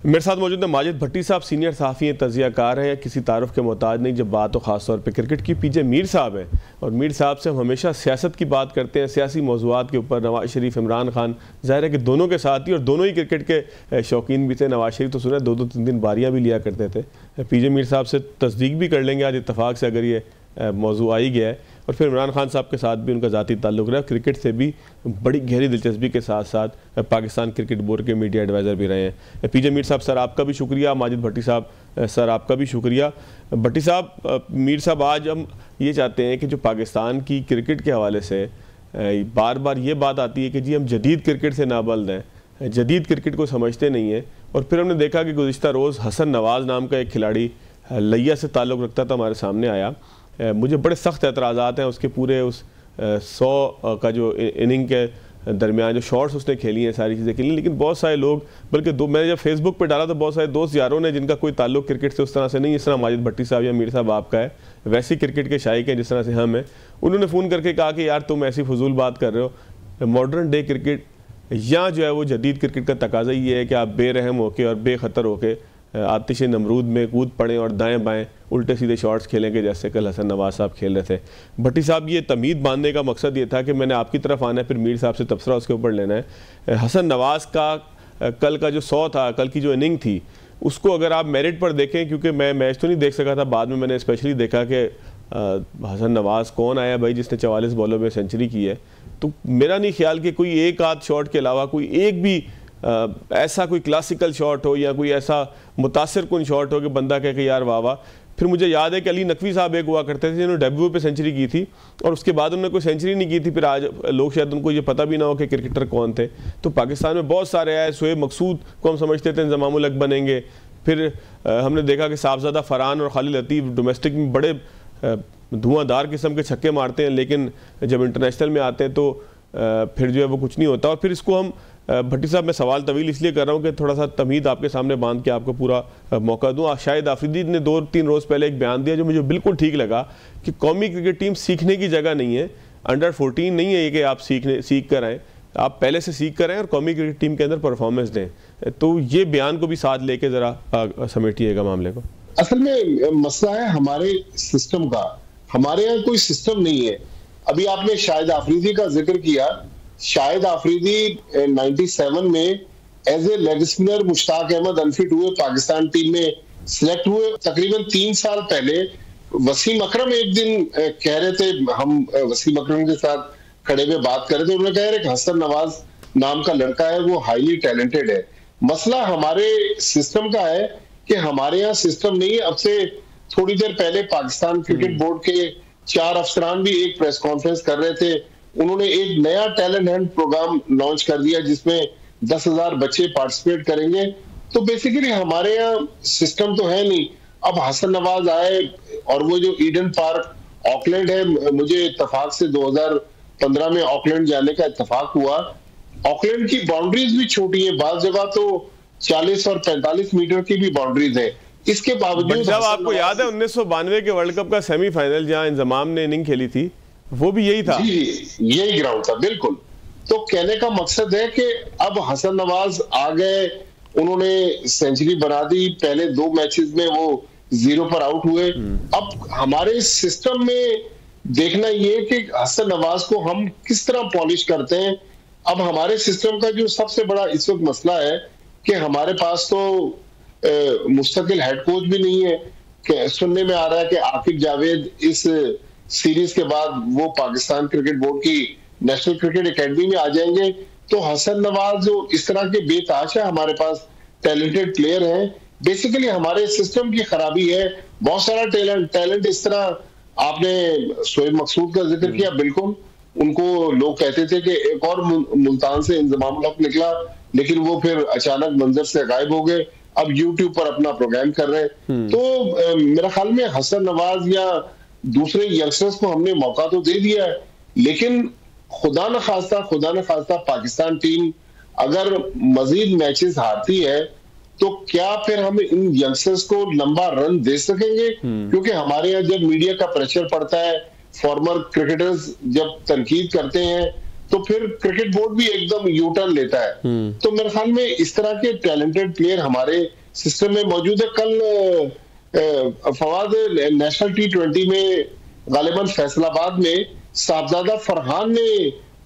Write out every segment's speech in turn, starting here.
मेरे साथ मौजूद है माजिद भट्टी साहब, सीनियर सहाफ़ी हैं, तज़ियाकार हैं, किसी तारुफ के मोहताज नहीं जब बात हो ख़ास तौर पे क्रिकेट की। पीजे मीर साहब हैं और मीर साहब से हम हमेशा सियासत की बात करते हैं, सियासी मौज़ूआत के ऊपर। नवाज शरीफ, इमरान खान, ज़ाहिर है कि दोनों के साथ ही और दोनों ही क्रिकेट के शौकीन भी थे। नवाज शरीफ तो सुना 2-2, 3-3 बारियाँ भी लिया करते थे। पीजे मीर साहब से तस्दीक भी कर लेंगे आज इत्तफाक से अगर ये मौजू आ ही गया है। और फिर इमरान खान साहब के साथ भी उनका ज़ाती ताल्लुक़ रहा, क्रिकेट से भी बड़ी गहरी दिलचस्पी के साथ साथ पाकिस्तान क्रिकेट बोर्ड के मीडिया एडवाइज़र भी रहे हैं। पीजे मीर साहब सर आपका भी शुक्रिया, माजिद भट्टी साहब सर आपका भी शुक्रिया। भट्टी साहब, मीर साहब, आज हम ये चाहते हैं कि जो पाकिस्तान की क्रिकेट के हवाले से बार बार ये बात आती है कि जी हम जदीद क्रिकेट से नाबल्द हैं, जदीद क्रिकेट को समझते नहीं हैं। और फिर हमने देखा कि गुज़िश्ता रोज़ हसन नवाज़ नाम का एक खिलाड़ी लिया से ताल्लुक़ रखता था, हमारे सामने आया। मुझे बड़े सख्त एतराज़ात हैं उसके पूरे उस 100 का जो इनिंग के दरमियान जो शॉट्स उसने खेली हैं, सारी चीज़ें खेली। लेकिन बहुत सारे लोग, बल्कि मैंने जब फेसबुक पे डाला तो बहुत सारे दोस्त यारों ने जिनका कोई ताल्लुक़ क्रिकेट से उस तरह से नहीं, जिस तरह माजिद भट्टी साहब या मीर साहब आपका है, वैसे क्रिकेट के शाइक हैं जिस तरह से हम हैं, उन्होंने फ़ोन करके कहा कि यार तुम ऐसी फजूल बात कर रहे हो। मॉडर्न डे क्रिकेट या जो है वो जदीद क्रिकेट का तकाजा ये है कि आप बेरहम होकर और बेखतर होकर आतिश नमरूद में कूद पड़ें और दाएं बाएं उल्टे सीधे शॉट्स खेलेंगे जैसे कल हसन नवाज साहब खेल रहे थे। भट्टी साहब, ये तमीद बांधने का मकसद ये था कि मैंने आपकी तरफ आना है, फिर मीर साहब से तबसरा उसके ऊपर लेना है। हसन नवाज का कल का जो 100 था, कल की जो इनिंग थी, उसको अगर आप मेरिट पर देखें, क्योंकि मैं मैच तो नहीं देख सका था, बाद में मैंने स्पेशली देखा कि हसन नवाज कौन आया भाई जिसने 44 बॉलों में सेंचुरी की है, तो मेरा नहीं ख्याल कि कोई एक आध शॉट के अलावा कोई एक भी ऐसा कोई क्लासिकल शॉट हो या कोई ऐसा मुतासिर कुन शॉट हो कि बंदा कहे कि यार वाह वाह। फिर मुझे याद है कि अली नकवी साहब एक हुआ करते थे जिन्होंने डेब्यू पे सेंचुरी की थी और उसके बाद उन्होंने कोई सेंचुरी नहीं की थी। फिर आज लोग शायद उनको ये पता भी ना हो कि क्रिकेटर कौन थे। तो पाकिस्तान में बहुत सारे आए, शोएब मकसूद को हम समझते थे इंजमामुल हक बनेंगे। फिर हमने देखा कि साहबजादा फरहान और खालिद लतीफ़ डोमेस्टिक में बड़े धुआंधार किस्म के छक्के मारते हैं, लेकिन जब इंटरनेशनल में आते हैं तो फिर जो है वो कुछ नहीं होता। और फिर इसको हम भट्टी साहब, मैं सवाल तवील इसलिए कर रहा हूँ कि थोड़ा सा तमीद आपके सामने बांध के आपको पूरा मौका दूँ। शाहिद आफरीदी ने 2-3 रोज़ पहले एक बयान दिया जो मुझे बिल्कुल ठीक लगा कि कौमी क्रिकेट टीम सीखने की जगह नहीं है, अंडर 14 नहीं है ये कि आप सीख कर आएँ, आप पहले से सीख कर आएँ और कौमी क्रिकेट टीम के अंदर परफॉर्मेंस दें। तो ये बयान को भी साथ लेके ज़रा समेटिएगा मामले को। असल में मसला है हमारे सिस्टम का, हमारे यहाँ कोई सिस्टम नहीं है। अभी आपने शाहिद आफरीदी का जिक्र किया, शाहिद आफरीदी 97 में as a leg spinner Mushtaq Ahmed unfit हुए, पाकिस्तान टीम में सिलेक्ट हुए। तकरीबन 3 साल पहले वसीम अकरम एक दिन कह रहे थे, हम वसीम अकरम के साथ खड़े में बात कर रहे थे, उन्होंने कह रहे कि हसन नवाज नाम का लड़का है, वो हाईली टैलेंटेड है। मसला हमारे सिस्टम का है कि हमारे यहाँ सिस्टम नहीं है। अब से थोड़ी देर पहले पाकिस्तान क्रिकेट बोर्ड के 4 अफसरान भी एक प्रेस कॉन्फ्रेंस कर रहे थे। उन्होंने एक नया टैलेंट हंट प्रोग्राम लॉन्च कर दिया जिसमें 10,000 बच्चे पार्टिसिपेट करेंगे। तो बेसिकली हमारे यहाँ सिस्टम तो है नहीं। अब हसन नवाज आए और वो जो ईडन पार्क ऑकलैंड है, मुझे इत्तेफाक से 2015 में ऑकलैंड जाने का इत्तेफाक हुआ। ऑकलैंड की बाउंड्रीज भी छोटी है, बाज़ जगह तो 40 और 45 मीटर की भी बाउंड्रीज है। इसके बावजूद जब आपको याद है 1992 के वर्ल्ड कप का सेमीफाइनल जहां इंजमाम ने इनिंग खेली थी, वो भी यही था। जी, यही ग्राउंड था, बिल्कुल। तो कहने का मकसद है कि अब हसन नवाज आ गए, उन्होंने सेंचुरी बना दी, पहले 2 मैचेस में वो 0 पर आउट हुए। अब हमारे सिस्टम में देखना ये कि हसन नवाज को हम किस तरह पॉलिश करते हैं। अब हमारे सिस्टम का जो सबसे बड़ा इस वक्त मसला है कि हमारे पास तो मुस्तकिल हेड कोच भी नहीं है। कि सुनने में आ रहा है कि आकिब जावेद इस सीरीज के बाद वो पाकिस्तान क्रिकेट बोर्ड की नेशनल क्रिकेट एकेडमी में आ जाएंगे। तो हसन नवाज जो इस तरह के बेताज है, हमारे पास टैलेंटेड प्लेयर हैं। बेसिकली हमारे सिस्टम की खराबी है। बहुत सारा टैलेंट इस तरह आपने शोएब मकसूद का जिक्र किया, बिल्कुल। उनको लोग कहते थे कि एक और मुल्तान से इंजमामुल हक निकला, लेकिन वो फिर अचानक मंजर से गायब हो गए, अब यूट्यूब पर अपना प्रोग्राम कर रहे हैं। तो मेरा ख्याल में हसन नवाज या दूसरे यंगस्टर्स को हमने मौका तो दे दिया है, लेकिन खुदा न खास्ता पाकिस्तान टीम अगर मजीद मैचेस हारती है तो क्या फिर हम इन यंगस्टर्स को लंबा रन दे सकेंगे? क्योंकि हमारे यहाँ जब मीडिया का प्रेशर पड़ता है, फॉर्मर क्रिकेटर्स जब तनकीद करते हैं, तो फिर क्रिकेट बोर्ड भी एकदम यू टर्न लेता है। तो मेरे ख्याल में इस तरह के टैलेंटेड प्लेयर हमारे सिस्टम में मौजूद है। कल फवाद नेशनल T20 में गालिबन फैसलाबाद में साहबजादा फरहान ने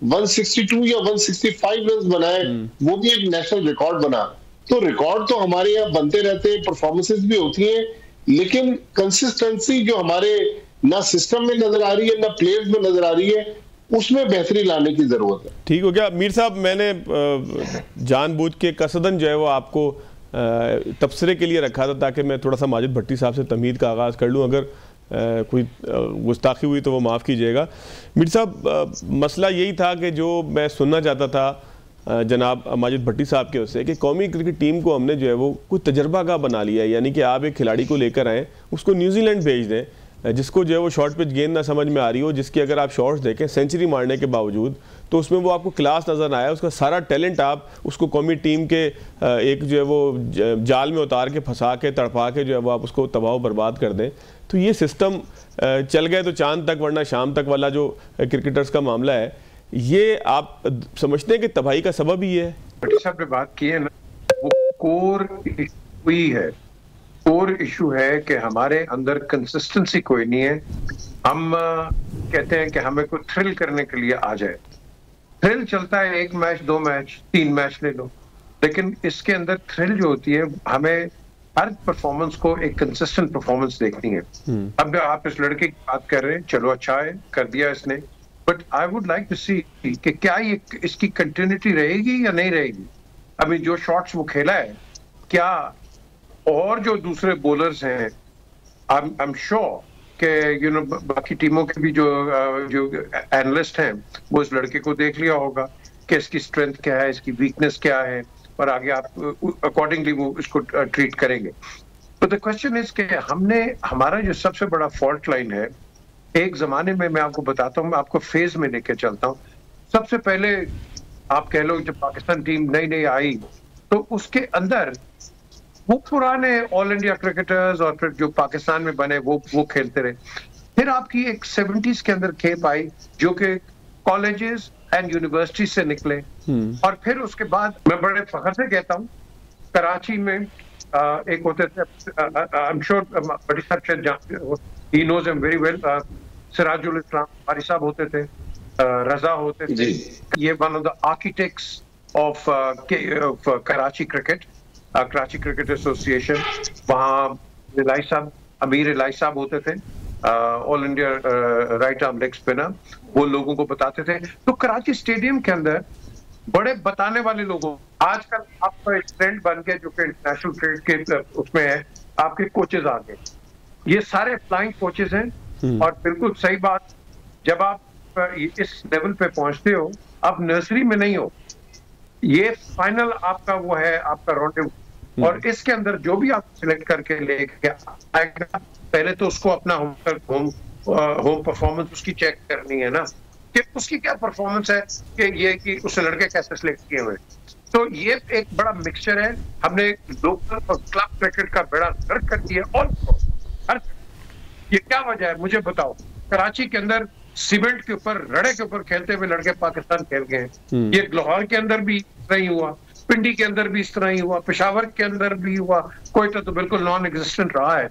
162 या 165 रन बनाए, वो भी एक नेशनल रिकॉर्ड बना। तो रिकॉर्ड तो हमारे यहाँ बनते रहते हैं, परफॉर्मेंसेस भी होती हैं, लेकिन कंसिस्टेंसी जो हमारे ना सिस्टम में नजर आ रही है ना प्लेयर्स में नजर आ रही है, उसमें बेहतरी लाने की जरूरत है। ठीक हो गया मीर साहब, मैंने जानबूझ के कसदन जो है वो आपको तबसरे के लिए रखा था ताकि मैं थोड़ा सा माजिद भट्टी साहब से तमहीद का आगाज़ कर लूँ। अगर कोई गुस्ताखी हुई तो वो माफ़ कीजिएगा। मीर साहब, मसला यही था कि जो मैं सुनना चाहता था जनाब माजिद भट्टी साहब के उससे कि कौमी क्रिकेट टीम को हमने जो है वो कुछ तजर्बा का बना लिया है, यानी कि आप एक खिलाड़ी को लेकर आएँ, उसको न्यूजीलैंड भेज दें जिसको जो है वो शॉर्ट पिच गेंद ना समझ में आ रही हो, जिसकी अगर आप शॉट्स देखें सेंचुरी मारने के बावजूद तो उसमें वो आपको क्लास नज़र ना आया, उसका सारा टैलेंट आप उसको कौमी टीम के एक जो है वो जाल में उतार के फंसा के तड़पा के जो है वो आप उसको तबाह बर्बाद कर दें। तो ये सिस्टम चल गए तो चांद तक वरना शाम तक वाला जो क्रिकेटर्स का मामला है, ये आप समझते हैं कि तबाही का सबब ही है? भट्टी साहब ने बात की है ना, वो कोर हुई है। कोर इशू है कि हमारे अंदर कंसिस्टेंसी कोई नहीं है। हम कहते हैं कि हमें कोई थ्रिल करने के लिए आ जाए, थ्रिल चलता है 1 मैच 2 मैच 3 मैच ले लो, लेकिन इसके अंदर थ्रिल जो होती है, हमें हर परफॉर्मेंस को एक कंसिस्टेंट परफॉर्मेंस देखनी है। अब आप इस लड़के की बात कर रहे हैं, चलो अच्छा है कर दिया इसने, but I would like to see कि क्या ये इसकी कंटिन्यूटी रहेगी या नहीं रहेगी। अभी जो शॉट्स वो खेला है, क्या और जो दूसरे बॉलर्स हैं, आई एम श्योर कि बाकी टीमों के भी जो एनालिस्ट हैं वो इस लड़के को देख लिया होगा कि इसकी स्ट्रेंथ क्या है, इसकी वीकनेस क्या है, और आगे आप अकॉर्डिंगली वो इसको ट्रीट करेंगे। तो द क्वेश्चन इज कि हमने हमारा जो सबसे बड़ा फॉल्ट लाइन है, एक जमाने में मैं आपको बताता हूँ, मैं आपको फेज में लेके चलता हूँ। सबसे पहले आप कह लो जब पाकिस्तान टीम नई नई आई तो उसके अंदर वो पुराने ऑल इंडिया क्रिकेटर्स और फिर जो पाकिस्तान में बने वो खेलते रहे। फिर आपकी एक 70s के अंदर खेप आई जो कि कॉलेजेस एंड यूनिवर्सिटी से निकले, और फिर उसके बाद मैं बड़े फख्र से कहता हूँ कराची में एक होते थे, आई एम श्योर बड़ी साहब ही knows him very well, Sirajul Islam Fari साहब होते थे, रजा होते थे, ये one of the architects of Karachi cricket, Karachi cricket association. वहाँ इलाई साहब, अमीर इलाई साहब होते थे, all India right arm leg spinner, वो लोगों को बताते थे। तो कराची स्टेडियम के अंदर बड़े बताने वाले लोगों, आजकल आपका एक ट्रेंड बन गया जो कि इंटरनेशनल क्रिकेट के उसमें है, आपके कोचेज आ गए, ये सारे फ्लाइंग कोचेज हैं। और बिल्कुल सही बात, जब आप इस लेवल पे पहुंचते हो, आप नर्सरी में नहीं हो, ये फाइनल आपका वो है, आपका राउंड। और इसके अंदर जो भी आप सिलेक्ट करके लेके आएगा, पहले तो उसको अपना होम परफॉर्मेंस उसकी चेक करनी है ना, कि उसकी क्या परफॉर्मेंस है, कि ये कि उस लड़के कैसे सिलेक्ट किए हुए। तो ये एक बड़ा मिक्सचर है। हमने लोकल और क्लब क्रिकेट का बड़ा गर्क कर दिया। और ये क्या वजह है मुझे बताओ? कराची के अंदर सीमेंट के ऊपर, रड़े के ऊपर खेलते हुए लड़के पाकिस्तान खेल गए हैं। ये लाहौर के अंदर भी इस तरह ही हुआ, पिंडी के अंदर भी इस तरह ही हुआ, पेशावर के अंदर भी हुआ, कोयटा तो बिल्कुल नॉन एग्जिस्टेंट रहा है।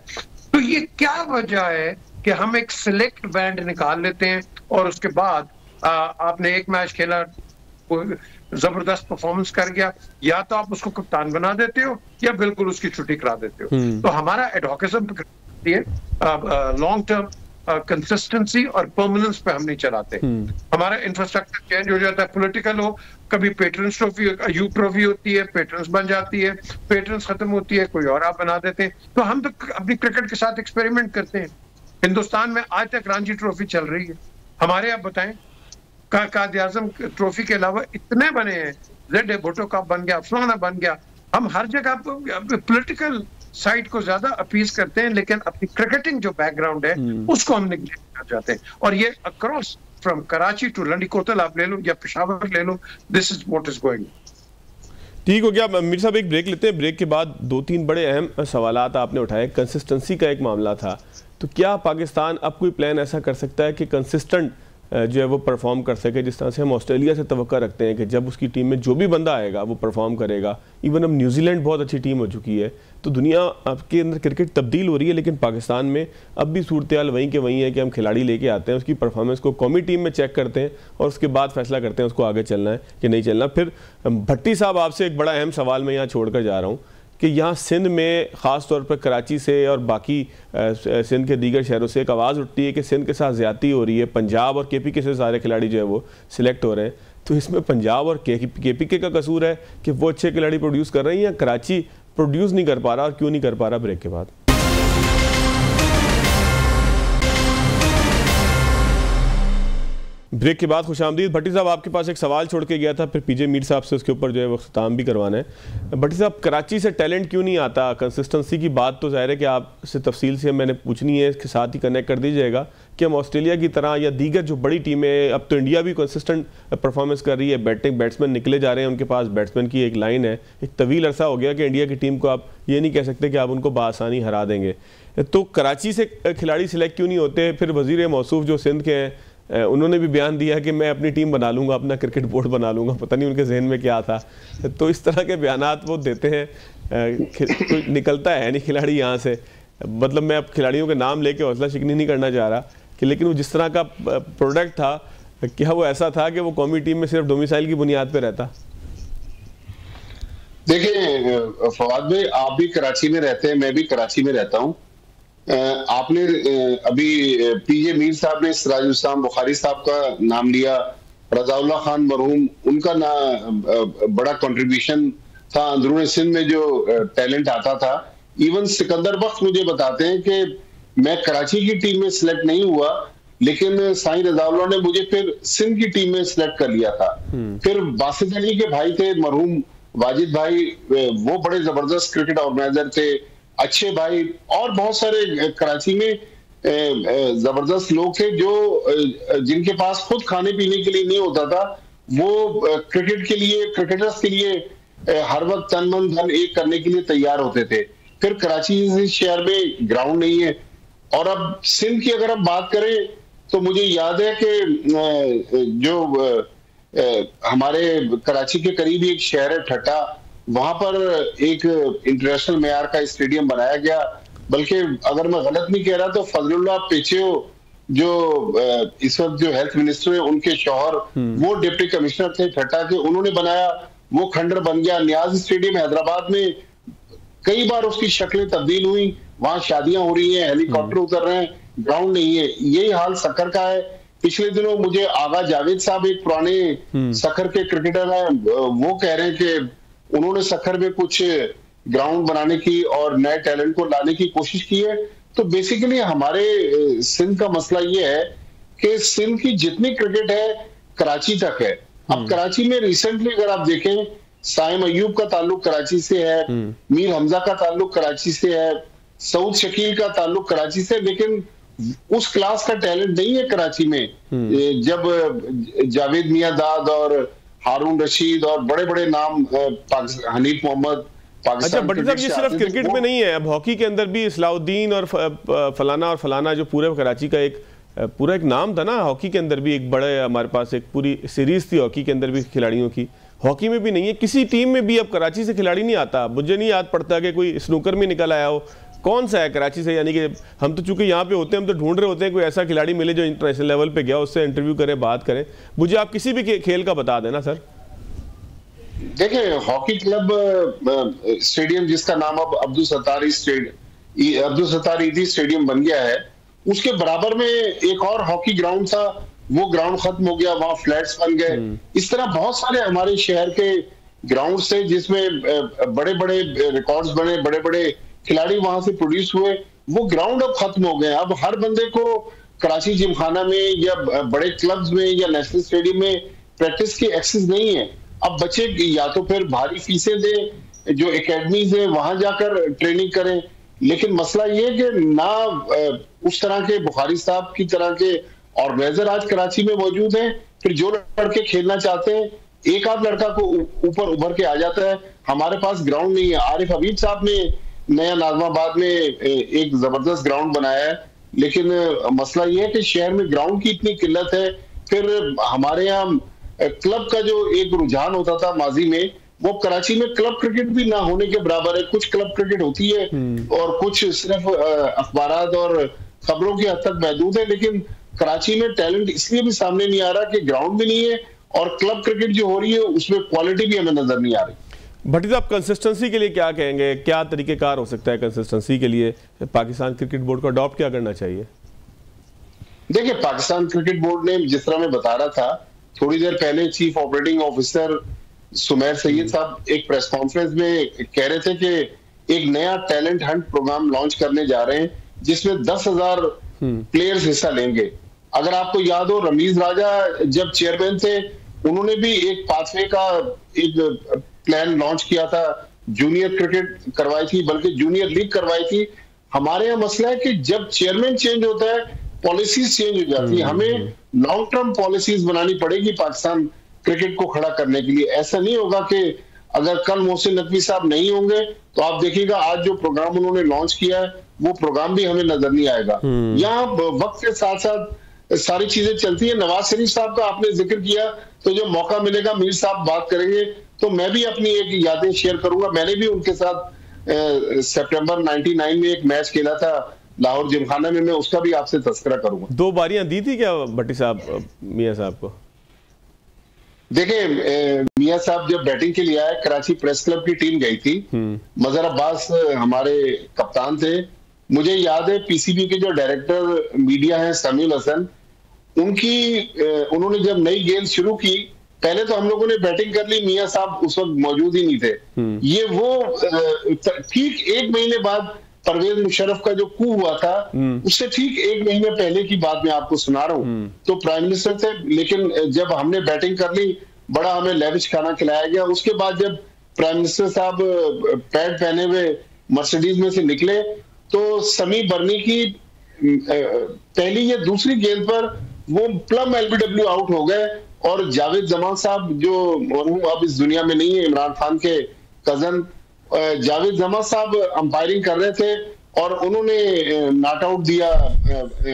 तो ये क्या वजह है कि हम एक सिलेक्ट बैंड निकाल लेते हैं और उसके बाद आपने एक मैच खेला, जबरदस्त परफॉर्मेंस कर गया, या तो आप उसको कप्तान बना देते हो या बिल्कुल उसकी छुट्टी करा देते हो। तो हमारा एडवोकेसिज्म लॉन्ग टर्म कंसिस्टेंसी और परमानेंस पे हम नहीं चलाते। हमारा इंफ्रास्ट्रक्चर चेंज हो जाता है, पॉलिटिकल हो, कभी पेट्रन्स ट्रॉफी, यू ट्रॉफी होती है, पेट्रन्स बन जाती है, पेट्रन्स खत्म होती है, कोई और आप बना देते हैं। तो हम तो अपनी क्रिकेट के साथ एक्सपेरिमेंट करते हैं। हिंदुस्तान में आज तक रणजी ट्रॉफी चल रही है हमारे, आप बताएं, कायद आजम ट्रॉफी के अलावा इतने बने हैं, जेड भुट्टो कप बन गया, फलाना बन गया। हम हर जगह पॉलिटिकल साइड को ज्यादा अपील करते हैं, लेकिन अपनी क्रिकेटिंग जो बैकग्राउंड है उसको हम निगलेक्ट कर जाते हैं। और ये across from Karachi to Landi Kotal आप ले लो या पेशावर ले लो, this is what is going. ठीक हो गया मीर साहब, एक ब्रेक लेते हैं। ब्रेक के बाद 2-3 बड़े अहम सवालात आपने उठाए। कंसिस्टेंसी का एक मामला था, तो क्या पाकिस्तान अब कोई प्लान ऐसा कर सकता है कि कंसिस्टेंट जो है वो परफॉर्म कर सके, जिस तरह से हम ऑस्ट्रेलिया से तवक्का रखते हैं कि जब उसकी टीम में जो भी बंदा आएगा वो परफॉर्म करेगा। इवन अब न्यूजीलैंड बहुत अच्छी टीम हो चुकी है, तो दुनिया के अंदर क्रिकेट तब्दील हो रही है, लेकिन पाकिस्तान में अब भी सूरत हाल वहीं के वहीं है कि हम खिलाड़ी लेके आते हैं, उसकी परफॉर्मेंस को कौमी टीम में चेक करते हैं और उसके बाद फैसला करते हैं उसको आगे चलना है कि नहीं चलना। फिर भट्टी साहब, आपसे एक बड़ा अहम सवाल मैं यहाँ छोड़ कर जा रहा हूँ कि यहाँ सिंध में ख़ास तौर पर कराची से और बाकी सिंध के दीगर शहरों से एक आवाज़ उठती है कि सिंध के साथ ज़्यादती हो रही है, पंजाब और KPK से सारे खिलाड़ी जो है वो सिलेक्ट हो रहे हैं। तो इसमें पंजाब और KPK का कसूर है कि वो अच्छे खिलाड़ी प्रोड्यूस कर रहे हैं या कराची प्रोड्यूस नहीं कर पा रहा, और क्यों नहीं कर पा रहा? ब्रेक के बाद। ब्रेक के बाद खुशामदीद। भट्टी साहब, आपके पास एक सवाल छोड़ के गया था, फिर PJ मीर साहब से उसके ऊपर जो है वो ख़त्म भी करवाना है। भट्टी साहब, कराची से टैलेंट क्यों नहीं आता? कंसिस्टेंसी की बात तो ज़ाहिर है कि आपसे तफसील से मैंने पूछनी है, इसके साथ ही कनेक्ट कर दीजिएगा कि हम ऑस्ट्रेलिया की तरह या दीगर जो बड़ी टीमें, अब तो इंडिया भी कंसिस्टेंट परफॉर्मेंस कर रही है, बैट्समैन निकले जा रहे हैं, उनके पास बैट्समैन की एक लाइन है। एक तवील अरसा हो गया कि इंडिया की टीम को आप ये नहीं कह सकते कि आप उनको बआसानी हरा देंगे। तो कराची से खिलाड़ी सिलेक्ट क्यों नहीं होते? फिर वज़ीर मौसूफ जो सिंध के हैं, उन्होंने भी बयान दिया कि मैं अपनी टीम बना लूँगा, अपना क्रिकेट बोर्ड बना लूँगा। पता नहीं उनके जहन में क्या था। तो इस तरह के बयानात वो देते हैं, कोई निकलता है नहीं खिलाड़ी यहाँ से। मतलब मैं अब खिलाड़ियों के नाम लेके हौसला शिकनी नहीं करना चाह रहा कि, लेकिन वो जिस तरह का प्रोडक्ट था, क्या वो ऐसा था कि वो कौमी टीम में सिर्फ डोमिसाइल की बुनियाद पर रहता? देखिए फवाद भाई, आप भी कराची में रहते हैं, मैं भी कराची में रहता हूँ। आपने अभी PJ मीर साहब ने सिराजुल इस्लाम बुखारी साहब का नाम लिया, रज़ाउल्लाह खान मरहूम, उनका बड़ा कंट्रीब्यूशन था अंदरूनी सिंध में जो टैलेंट आता था। इवन सिकंदर बख्श मुझे बताते हैं कि मैं कराची की टीम में सिलेक्ट नहीं हुआ, लेकिन साईं रज़ाउल्लाह ने मुझे फिर सिंध की टीम में सिलेक्ट कर लिया था। फिर बासित अली के भाई थे मरहूम वाजिद भाई, वो बड़े जबरदस्त क्रिकेट ऑर्गेनाइजर थे, अच्छे भाई, और बहुत सारे कराची में जबरदस्त लोग थे जो जिनके पास खुद खाने पीने के लिए नहीं होता था, वो क्रिकेट के लिए, क्रिकेटर्स के लिए हर वक्त तन मन धन एक करने के लिए तैयार होते थे। फिर कराची जैसे शहर में ग्राउंड नहीं है। और अब सिंध की अगर हम बात करें तो मुझे याद है कि जो हमारे कराची के करीब एक शहर है ठट्टा, वहां पर एक इंटरनेशनल मेयार का स्टेडियम बनाया गया। बल्कि अगर मैं गलत नहीं कह रहा तो फजलुल्लाह पेचेओ जो इस वक्त जो हेल्थ मिनिस्टर है, उनके शौहर वो डिप्टी कमिश्नर थे ठट्टा के, उन्होंने बनाया, वो खंडर बन गया। नियाज स्टेडियम हैदराबाद में कई बार उसकी शक्लें तब्दील हुई, वहां शादियां हो रही हैं, हेलीकॉप्टर उतर रहे हैं, ग्राउंड नहीं है। यही हाल सक्कर का है। पिछले दिनों मुझे आगा जावेद साहब, एक पुराने सक्कर के क्रिकेटर हैं, वो कह रहे हैं कि उन्होंने सक्कर में कुछ ग्राउंड बनाने की और नए टैलेंट को लाने की कोशिश की है। तो बेसिकली हमारे सिंध का मसला ये है कि सिंध की जितनी क्रिकेट है कराची तक है। अब कराची में रिसेंटली अगर आप देखें, साइम अयूब का ताल्लुक कराची से है, मीर हमजा का ताल्लुक कराची से है, सऊद शकील का ताल्लुक कराची से, लेकिन उस क्लास का टैलेंट नहीं है कराची में। जब जावेद मियांदाद और हारून रशीद और बड़े बड़े नाम, हनीफ मोहम्मद, अच्छा भट्टी साहब, ये सिर्फ क्रिकेट में नहीं है, अब हॉकी के अंदर भी इस्लाउद्दीन और फलाना जो पूरे कराची का एक पूरा एक नाम था ना। हॉकी के अंदर भी एक बड़े, हमारे पास एक पूरी सीरीज थी हॉकी के अंदर भी खिलाड़ियों की। हॉकी में भी नहीं है, किसी टीम में भी अब कराची से खिलाड़ी नहीं आता। मुझे नहीं याद पड़ता कि कोई स्नूकर में निकल आया हो। कौन सा है कराची से? यानी कि हम तो चूंकि यहाँ पे होते हैं, हम तो ढूंढ रहे होते हैं कोई ऐसा खिलाड़ी मिले जो इंटरनेशनल लेवल पे गया, उससे इंटरव्यू करें, बात करें। मुझे आप किसी भी खेल का बता देना सर। देखिए, हॉकी क्लब स्टेडियम जिसका नाम अब अब्दुल सत्तार ईदी स्टेडियम बन गया है, उसके बराबर में एक और हॉकी ग्राउंड था, वो ग्राउंड खत्म हो गया, वहां फ्लैट्स बन गए। इस तरह बहुत सारे हमारे शहर के ग्राउंड से जिसमें बड़े बड़े रिकॉर्ड्स बने, बड़े बड़े खिलाड़ी वहां से प्रोड्यूस हुए, वो ग्राउंड अब खत्म हो गए। अब हर बंदे को कराची जिमखाना में या बड़े क्लब्स में या नेशनल स्टेडियम में प्रैक्टिस की एक्सेस नहीं है। अब बच्चे या तो फिर भारी फीसें दें, जो एकेडमीज है वहां जाकर ट्रेनिंग करें। लेकिन मसला ये है कि ना उस तरह के बुखारी साहब की तरह के ऑर्गेनाइजर आज कराची में मौजूद हैं। फिर जो लड़के खेलना चाहते हैं, एक आध लड़का को ऊपर उभर के आ जाता है। हमारे पास ग्राउंड नहीं है। आरिफ हबीब साहब ने नया नाजमाबाद में एक जबरदस्त ग्राउंड बनाया है, लेकिन मसला ये है कि शहर में ग्राउंड की इतनी किल्लत है फिर हमारे यहाँ क्लब का जो एक रुझान होता था माजी में, वो कराची में क्लब क्रिकेट भी ना होने के बराबर है। कुछ क्लब क्रिकेट होती है और कुछ सिर्फ अखबारात और खबरों की हद तक महदूद है, लेकिन कराची में टैलेंट इसलिए भी सामने नहीं आ रहा कि ग्राउंड भी नहीं है और क्लब क्रिकेट जो हो रही है उसमें क्वालिटी भी हमें नजर नहीं आ रही। भट्टी साहब, कंसिस्टेंसी के लिए क्या कहेंगे? क्या तरीकेकार हो सकता है कंसिस्टेंसी के लिए? पाकिस्तान क्रिकेट बोर्ड को अडॉप्ट क्या करना चाहिए? देखिए, पाकिस्तान क्रिकेट बोर्ड ने, जिस तरह मैं बता रहा था थोड़ी देर पहले, chief operating officer Sumair Syed साहब एक प्रेस कॉन्फ्रेंस में कह रहे थे कि एक नया टैलेंट हंट प्रोग्राम लॉन्च करने जा रहे हैं जिसमें 10,000 प्लेयर्स हिस्सा लेंगे। अगर आपको याद हो, रमीज राजा जब चेयरमैन थे उन्होंने भी एक पाथवे का एक प्लान लॉन्च किया था, जूनियर क्रिकेट करवाई थी, बल्कि जूनियर लीग करवाई थी। हमारे यहाँ मसला है कि जब चेयरमैन चेंज होता है पॉलिसीज चेंज हो जाती है। हमें लॉन्ग टर्म पॉलिसीज बनानी पड़ेगी पाकिस्तान क्रिकेट को खड़ा करने के लिए। ऐसा नहीं होगा कि अगर कल मोहसिन नकवी साहब नहीं होंगे तो आप देखिएगा आज जो प्रोग्राम उन्होंने लॉन्च किया है वो प्रोग्राम भी हमें नजर नहीं आएगा। यहाँ वक्त के साथ साथ सारी चीजें चलती है। नवाज शरीफ साहब का आपने जिक्र किया, तो जो मौका मिलेगा मीर साहब बात करेंगे तो मैं भी अपनी एक यादें शेयर करूंगा। मैंने भी उनके साथ सितंबर 99 में एक मैच खेला था लाहौर जिमखाना में, मैं उसका भी आपसे तस्करा करूंगा। 2 बारियां दी थी क्या भट्टी साहब मियां साहब को? देखिए, मियां साहब जब बैटिंग के लिए आए, कराची प्रेस क्लब की टीम गई थी, मजहर अब्बास हमारे कप्तान थे। मुझे याद है पीसीबी के जो डायरेक्टर मीडिया हैं समीउल हसन, उन्होंने जब नई गेंद शुरू की, पहले तो हम लोगों ने बैटिंग कर ली, मियां साहब उस वक्त मौजूद ही नहीं थे। ये वो ठीक 1 महीने बाद परवेज मुशर्रफ का जो कू हुआ था, उससे ठीक 1 महीने पहले की बात मैं आपको सुना रहा हूँ। तो प्राइम मिनिस्टर थे, लेकिन जब हमने बैटिंग कर ली, बड़ा हमें लेविश खाना खिलाया गया। उसके बाद जब प्राइम मिनिस्टर साहब पैड पहने हुए मर्सिडीज में से निकले, तो समी बर्नी की पहली या दूसरी गेंद पर वो प्लम एलबीडब्ल्यू आउट हो गए और जावेद जमान साहब, जो अब इस दुनिया में नहीं है, इमरान खान के कजन, जावेद जमान साहब अंपायरिंग कर रहे थे और उन्होंने नॉट आउट दिया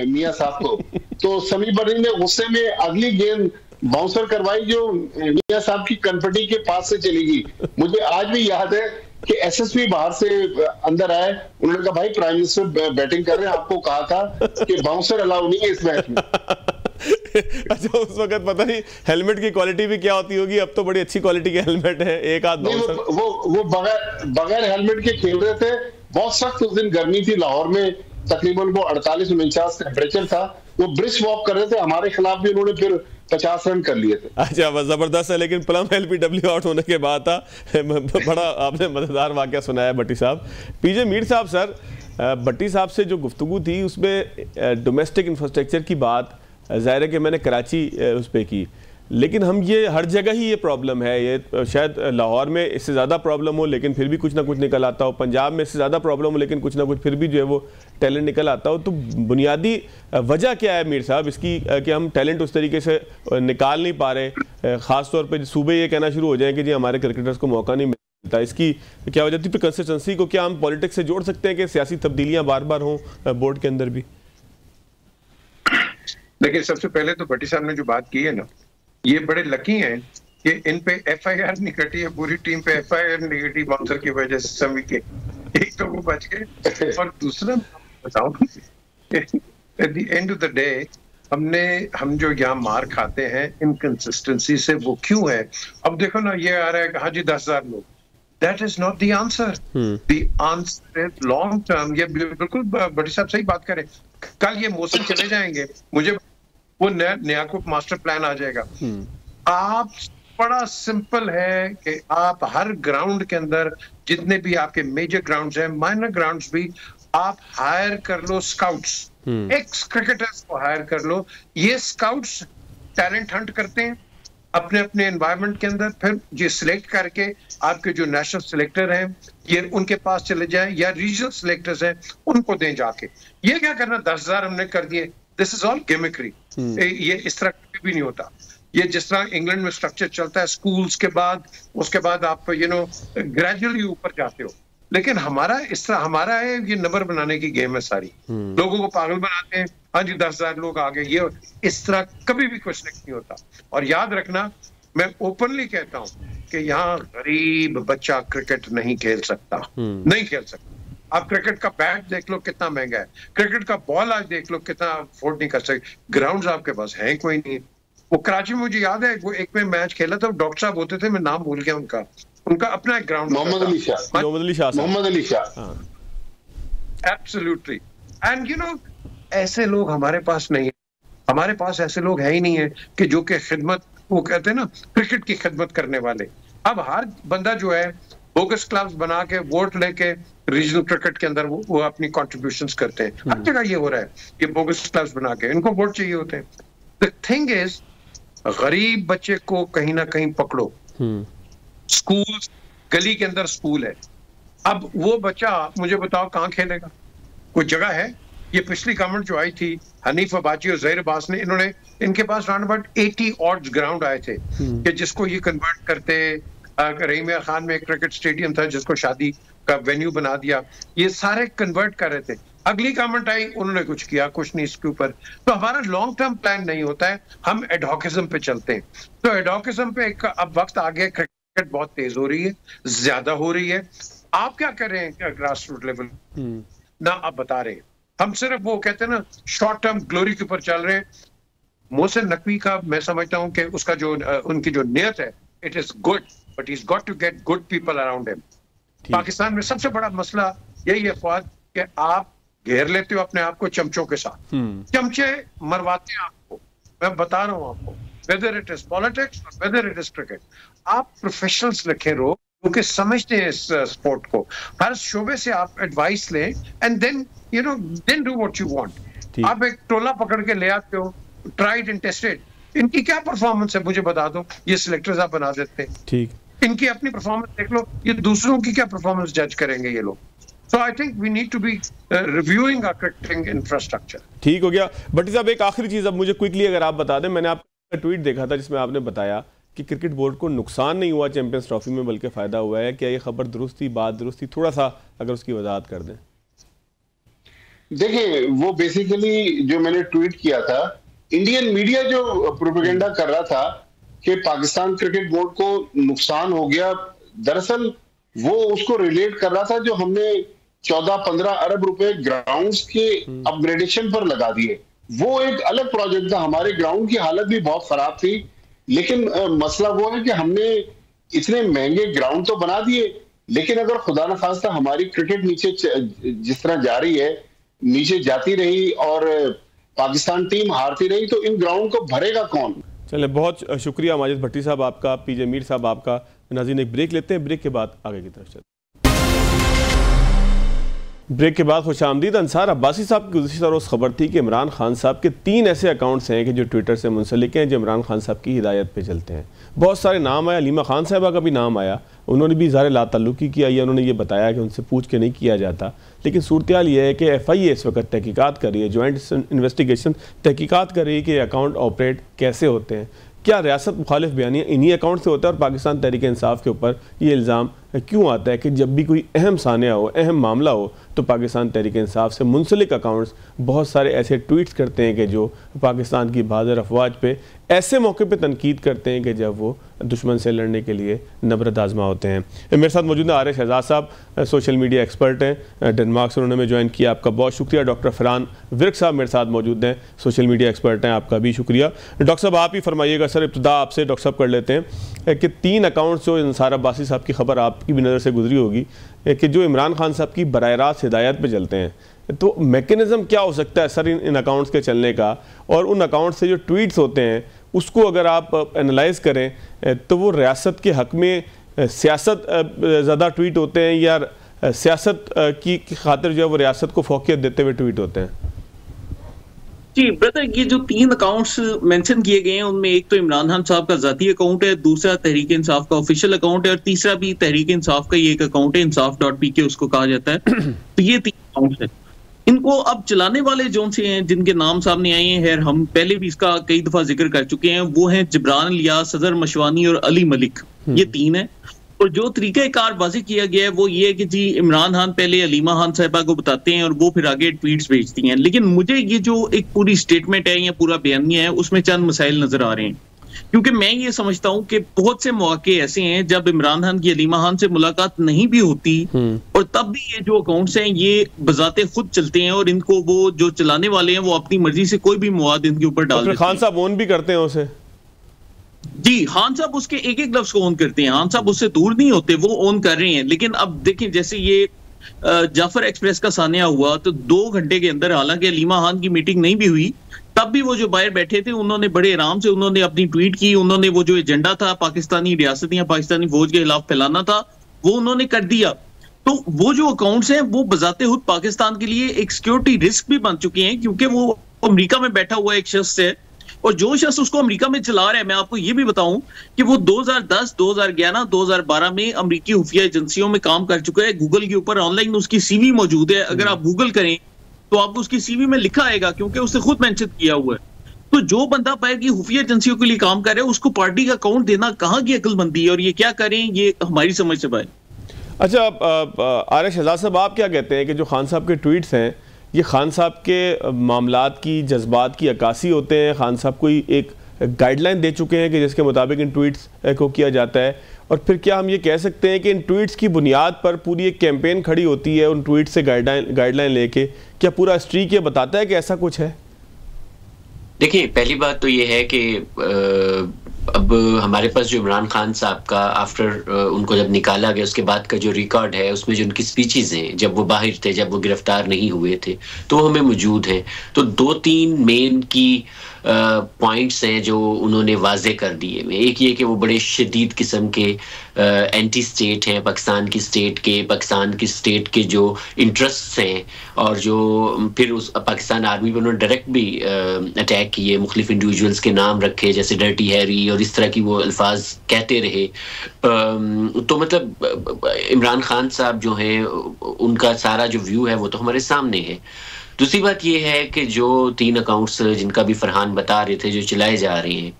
मियां साहब को। तो समी बर्नी ने गुस्से में अगली गेंद बाउंसर करवाई जो मियां साहब की कनपट्टी के पास से चली गई। मुझे आज भी याद है कि एसएसपी बाहर से अंदर आए, उन्होंने कहा भाई प्राइम मिनिस्टर बैटिंग कर रहे हैं, आपको कहा था कि बाउंसर अलाउ नहीं है इस मैच में। अच्छा, उस वक्त पता नहीं हेलमेट की क्वालिटी भी क्या होती होगी, अब तो बड़ी अच्छी क्वालिटी के हेलमेट है, एक आध वो बगैर हेलमेट के खेल रहे थे। बहुत सख्त उस दिन गर्मी थी लाहौर में, तकरीबन वो 48-49 टेम्परेचर था। वो ब्रिस्क वॉक कर रहे थे, हमारे खिलाफ भी उन्होंने फिर 50 रन कर लिए थे। अच्छा, बस जबरदस्त है। लेकिन प्लम एलबीडब्ल्यू आउट होने के बाद था, बड़ा आपने मजेदार वाकया सुनाया भट्टी साहब। पीजे मीर साहब, सर भट्टी साहब से जो गुफ्तगू थी उसमें डोमेस्टिक इंफ्रास्ट्रक्चर की बात ज़ाहिर है कि मैंने कराची उस पर की, लेकिन हम ये हर जगह ही ये प्रॉब्लम है। ये शायद लाहौर में इससे ज़्यादा प्रॉब्लम हो लेकिन फिर भी कुछ ना कुछ निकल आता हो, पंजाब में इससे ज़्यादा प्रॉब्लम हो लेकिन कुछ ना कुछ फिर भी जो है वो टैलेंट निकल आता हो। तो बुनियादी वजह क्या है मीर साहब इसकी कि हम टैलेंट उस तरीके से निकाल नहीं पा रहे? ख़ास तौर पर सूबे ये कहना शुरू हो जाए कि जी हमारे क्रिकेटर्स को मौका नहीं मिलता, इसकी क्या वजह थी? कंसिस्टेंसी को क्या हम पॉलिटिक्स से जोड़ सकते हैं कि सियासी तब्दीलियाँ बार बार हों बोर्ड के अंदर भी? देखिए, सबसे पहले तो भट्टी साहब ने जो बात की है ना, ये बड़े लकी हैं कि इन पे एफआईआर नहीं कटी है, पूरी टीम पे एफआईआर नहीं कटी बाउंसर की वजह से समी के। एक तो वो बच गए, और दूसरा बताऊं, at the end of the day हम जो यहाँ मार खाते हैं इनकंसिस्टेंसी से, वो क्यों है? अब देखो ना, ये आ रहा है कि हाँ जी 10,000 लोग, that is not the answer. The answer is long term. ये बिल्कुल भट्टी साहब सही बात करें। कल ये मौसम चले जाएंगे, मुझे वो नया को मास्टर प्लान आ जाएगा। आप बड़ा सिंपल है कि आप हर ग्राउंड के अंदर जितने भी आपके मेजर ग्राउंड्स हैं, माइनर ग्राउंड्स भी, आप हायर कर लो स्काउट्स, एक्स क्रिकेटर्स को हायर कर लो। ये स्काउट्स टैलेंट हंट करते हैं अपने अपने एनवायरनमेंट के अंदर, फिर ये सिलेक्ट करके आपके जो नेशनल सिलेक्टर हैं ये उनके पास चले जाएं, या रीजनल सिलेक्टर्स हैं उनको दें जाके। ये क्या करना, 10,000 हमने कर दिए, दिस इज ऑल गिमिक्री। ये इस तरह भी नहीं होता। ये जिस तरह इंग्लैंड में स्ट्रक्चर चलता है, स्कूल्स के बाद, उसके बाद आप ग्रेजुअली ऊपर जाते हो। लेकिन हमारा इस तरह हमारा है, ये नंबर बनाने की गेम है सारी। लोगों को पागल बनाते हैं, हाँ जी 10,000 लोग आ गए, ये इस तरह कभी भी कुछ नहीं होता। और याद रखना, मैं ओपनली कहता हूं कि यहाँ गरीब बच्चा क्रिकेट नहीं खेल सकता, नहीं खेल सकता। आप क्रिकेट का बैट देख लो कितना महंगा है, क्रिकेट का बॉल आज देख लो कितना अफोर्ड नहीं कर सकते, ग्राउंड्स आपके पास हैं कोई नहीं। वो कराची में मुझे याद है, वो एक में मैच खेला था, डॉक्टर साहब होते थे, मैं नाम भूल गया उनका अपना एक ground, Mohammad Ali Shah. Absolutely. And you know, ऐसे लोग हमारे पास नहीं है, हमारे पास ऐसे लोग है ही नहीं है कि जो कि खिदमत, वो कहते हैं ना क्रिकेट की खिदमत करने वाले। अब हर बंदा जो है बोगस क्लब्स बना के वोट लेके रीजनल क्रिकेट के अंदर वो अपनी कॉन्ट्रीब्यूशंस करते हैं। हर जगह ये हो रहा है, ये बोगस क्लब्स बना के इनको वोट चाहिए होते हैं। द थिंग इज, गरीब बच्चे को कहीं ना कहीं पकड़ो। स्कूल, गली के अंदर स्कूल है, अब वो बच्चा मुझे बताओ कहाँ खेलेगा? कोई जगह है? ये पिछली गवर्नमेंट जो आई थी, हनीफ अबाची और ज़हीर अब्बास ने, इन्होंने, इनके पास राउंड अबाउट 80 ऑड ग्राउंड आए थे कि जिसको ये कन्वर्ट करते। रहीम खान में एक क्रिकेट स्टेडियम था जिसको शादी का वेन्यू बना दिया, ये सारे कन्वर्ट कर रहे थे। अगली गवर्नमेंट आई, उन्होंने कुछ किया कुछ नहीं इसके ऊपर। तो हमारा लॉन्ग टर्म प्लान नहीं होता है, हम एडहॉकिज्म पे चलते हैं। तो एडहॉकिज्म पे अब वक्त आ गया, क्रिकेट बहुत तेज हो रही है, ज्यादा हो रही है। आप क्या कर रहे हैं ग्रास रूट लेवल ना, आप बता रहे हैं। हम सिर्फ वो कहते हैं ना शॉर्ट टर्म ग्लोरी के ऊपर चल रहे हैं। मोहसिन नकवी का मैं समझता हूं कि उसका जो उनकी जो नियत है, it is good, but he is got to get good people around him. Pakistan में सबसे बड़ा मसला यही है ख्वाद कि आप घेर लेते हो अपने आप को चमचों के साथ, चमचे मरवाते हैं आपको। मैं बता रहा हूं आपको, whether it is politics, whether it is cricket, आप प्रोफेशनल्स रखे रहो क्योंकि समझते हैं इस स्पोर्ट को। हर शोबे से आप एडवाइस लें and then you know then do what you want. आप एक टोला पकड़ के ले आते हो, ट्राइड एंड टेस्टेड, इनकी क्या परफॉर्मेंस है मुझे बता दो, ये सिलेक्टर्स आप बना देते हैं। ठीक, इनकी अपनी परफॉर्मेंस देख लो, ये दूसरों की क्या परफॉर्मेंस जज करेंगे ये लोग। So I think we need to be reviewing our cricketing infrastructure. ठीक हो गया। भट्टी साहब, एक आखिरी चीज अब मुझे क्विकली अगर आप बता दें, मैंने आपका ट्वीट देखा था जिसमें आपने बताया कि क्रिकेट बोर्ड को नुकसान नहीं हुआ चैंपियंस ट्रॉफी में, बल्कि फायदा हुआ है। क्या ये खबर दुरुस्त थी, बात दुरुस्त थी? थोड़ा सा अगर उसकी वजाहत कर दें। देखिए, वो बेसिकली जो मैंने ट्वीट किया था, इंडियन मीडिया जो प्रोपेगेंडा कर रहा था कि पाकिस्तान क्रिकेट बोर्ड को नुकसान हो गया, दरअसल वो उसको रिलेट कर रहा था जो हमने 14-15 अरब रुपए ग्राउंड्स के अपग्रेडेशन पर लगा दिए। वो एक अलग प्रोजेक्ट था, हमारे ग्राउंड की हालत भी बहुत खराब थी, लेकिन मसला वो है कि हमने इतने महंगे ग्राउंड तो बना दिए, लेकिन अगर खुदा न खास्ता हमारी क्रिकेट नीचे जिस तरह जा रही है, नीचे जाती रही और पाकिस्तान टीम हारती रही, तो इन ग्राउंड को भरेगा कौन? चले, बहुत शुक्रिया माजिद भट्टी साहब आपका, पीजे मीर साहब आपका। नाज़रीन, एक ब्रेक लेते हैं, ब्रेक के बाद आगे की तरफ चलते हैं। ब्रेक के बाद खुशामदीद। अंसार अब्बासी साहब की गुज़िश्ता रोज़ खबर थी कि इमरान खान साहब के 3 ऐसे अकाउंट्स हैं कि जो ट्विटर से मुंसलिक हैं, जो इमरान खान साहब की हिदायत पे चलते हैं। बहुत सारे नाम आया, अलीमा खान साहबा का भी नाम आया, उन्होंने भी इज़हार लाताल्लुकी किया, या उन्होंने ये बताया कि उनसे पूछ के नहीं किया जाता। लेकिन सूरत हाल ये है कि FIA इस वक्त तहकीकात कर रही है, जॉइंट इन्वेस्टिगेशन तहकीकात कर रही है कि अकाउंट ऑपरेट कैसे होते हैं, क्या रियासत मुखालिफ बयानियाँ इन्हीं अकाउंट से होता है, और पाकिस्तान तहरीक इंसाफ के ऊपर ये इल्ज़ाम क्यों आता है कि जब भी कोई अहम सानिया हो, अहम मामला हो, तो पाकिस्तान तहरीक इंसाफ से मुंसलिक अकाउंट्स बहुत सारे ऐसे ट्वीट्स करते हैं कि जो पाकिस्तान की बहादुर अफवाज पे ऐसे मौके पे तनकीद करते हैं कि जब वो दुश्मन से लड़ने के लिए नबरत आजमा होते हैं। मेरे साथ मौजूद है आरिफ शहजाद साहब, सोशल मीडिया एक्सपर्ट हैं, डेनमार्क से उन्होंने ज्वाइन किया, आपका बहुत शुक्रिया। डॉक्टर फरहान विर्क साहब मेरे साथ मौजूद हैं, सोशल मीडिया एक्सपर्ट हैं, आपका भी शुक्रिया। डॉक्टर साहब, आप ही फरमाइएगा। सर, इब्तिदा आपसे डॉक्टर साहब कर लेते हैं कि 3 अकाउंट्स जो अंसार अब्बासी साहब की खबर आपकी भी नज़र से गुजरी होगी कि जो इमरान खान साहब की बराह रास्त हिदायत पे चलते हैं, तो मैकेनिज़्म क्या हो सकता है सर इन अकाउंट्स के चलने का, और उन अकाउंट से जो ट्वीट्स होते हैं उसको अगर आप एनालाइज करें तो वो रियासत के हक़ में सियासत ज़्यादा ट्वीट होते हैं, या सियासत की खातिर जो है वो रियासत को फौकियत देते हुए ट्वीट होते हैं? जी ब्रदर, ये जो 3 अकाउंट्स मेंशन किए गए हैं, उनमें एक तो इमरान खान साहब का ज़ाती अकाउंट है, दूसरा तहरीक इंसाफ का ऑफिशियल अकाउंट है, और तीसरा भी तहरीक इंसाफ का ही एक अकाउंट है, insaf.pk उसको कहा जाता है। तो ये 3 अकाउंट्स हैं। इनको अब चलाने वाले जो से हैं, जिनके नाम सामने आए हैं, हम पहले भी इसका कई दफा जिक्र कर चुके हैं, वो हैं जिब्रान इलियास, सदर मशवानी और अली मलिक। ये 3 हैं। और जो तरीक़ाकार वाज़ेह किया गया है वो ये है कि जी इमरान खान पहले अलीमा खान साहिबा को बताते हैं और वो फिर आगे ट्वीट्स भेजती हैं। लेकिन मुझे ये जो एक पूरी स्टेटमेंट है या पूरा बयानिया है उसमें चंद मसाइल नजर आ रहे हैं, क्योंकि मैं ये समझता हूं कि बहुत से मौके ऐसे हैं जब इमरान खान की अलीमा खान से मुलाकात नहीं भी होती और तब भी ये जो अकाउंट्स हैं ये बजाते खुद चलते हैं और इनको वो जो चलाने वाले हैं वो अपनी मर्जी से कोई भी मवाद इनके ऊपर डाल देते हैं। खान साहब ओन भी करते हैं उसे? जी, खान साहब उसके एक एक लफ्ज को ओन करते हैं, खान साहब उससे दूर नहीं होते, वो ओन कर रहे हैं। लेकिन अब देखें जैसे ये जाफर एक्सप्रेस का सानिया हुआ तो 2 घंटे के अंदर, हालांकि अलीमा खान की मीटिंग नहीं भी हुई, तब भी वो जो बाहर बैठे थे उन्होंने बड़े आराम से उन्होंने अपनी ट्वीट की, उन्होंने वो जो एजेंडा था पाकिस्तानी रियासत या पाकिस्तानी फौज के खिलाफ फैलाना था वो उन्होंने कर दिया। तो वो जो अकाउंट्स हैं वो बजाते खुद पाकिस्तान के लिए एक सिक्योरिटी रिस्क भी बन चुके हैं, क्योंकि वो अमेरिका में बैठा हुआ एक शख्स है और जो शख्स उसको अमेरिका में चला रहा है, मैं आपको ये भी बताऊं कि वो 2010, 2011, 2012 में अमेरिकी खुफिया एजेंसियों में काम कर चुका है। गूगल के ऊपर ऑनलाइन उसकी सीवी मौजूद है, अगर आप गूगल करें तो आपको उसकी सीवी में लिखा आएगा, क्योंकि उसने खुद मेंशन किया हुआ है। तो जो बंदा बाहर की खुफिया एजेंसियों के लिए काम कर रहा है उसको पार्टी का अकाउंट देना कहाँ की अक्लमंदी है, और ये क्या करें, ये हमारी समझ से बाहर। अच्छा, आरिफ शहजाद साहब, आप क्या कहते हैं कि जो खान साहब के ट्वीट्स हैं ये खान साहब के मामलात की, जज्बात की अक्कासी होते हैं? खान साहब कोई एक गाइडलाइन दे चुके हैं कि जिसके मुताबिक इन ट्वीट्स को किया जाता है? और फिर क्या हम ये कह सकते हैं कि इन ट्वीट्स की बुनियाद पर पूरी एक कैंपेन खड़ी होती है उन ट्वीट से गाइडलाइन लेके? क्या पूरा स्ट्रीक ये बताता है कि ऐसा कुछ है? देखिए, पहली बात तो ये है कि अब हमारे पास जो इमरान खान साहब का आफ्टर उनको जब निकाला गया उसके बाद का जो रिकॉर्ड है उसमें जो उनकी स्पीचेस हैं जब वो बाहर थे, जब वो गिरफ्तार नहीं हुए थे, तो वो हमें मौजूद हैं। तो 2-3 मेन की पॉइंट्स हैं जो उन्होंने वाजे कर दिए हैं। एक ये कि वो बड़े शदीद किस्म के एंटी स्टेट हैं पाकिस्तान की स्टेट के जो इंटरेस्ट्स हैं, और जो फिर उस पाकिस्तान आर्मी पर उन्होंने डायरेक्ट भी अटैक किए, मुख्तलिफ इंडिविजुअल्स के नाम रखे जैसे डर्टी हैरी और इस तरह की वो अल्फाज कहते रहे। तो मतलब इमरान खान साहब जो हैं उनका सारा जो व्यू है वो तो हमारे सामने है। दूसरी बात ये है कि जो 3 अकाउंट्स जिनका भी फरहान बता रहे थे जो चलाए जा रहे हैं,